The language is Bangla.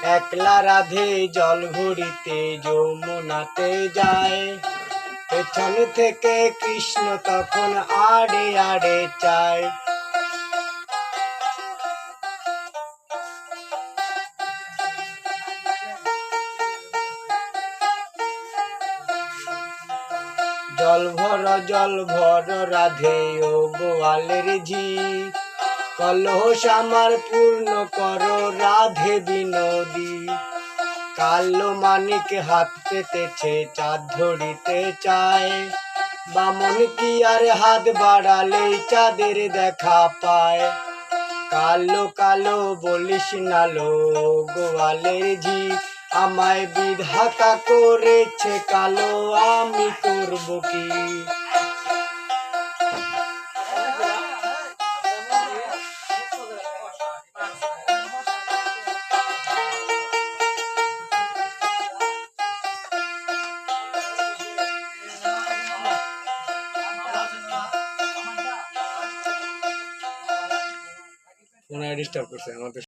একলা রাধে জল ভরিতে যমুনাতে যায়। পেছন থেকে কৃষ্ণ তখন আড়ে আড়ে চায়। জল ভর রাধে ও গোয়ালের ঝি, কলস আমার পূর্ণ করো রাধে বিনোদী। কালো মানিক হাত পেতেছে চাঁদ ধরিতে চায়, বামন কি আর হাত বাড়ালেই চাঁদের দেখা পায়। কালো কালো বলিস নালো গোয়ালের ঝি, আমায় বিধাতা করেছে কালো, আমি করব কি। ডিস্টার্ব করছে আমাদের।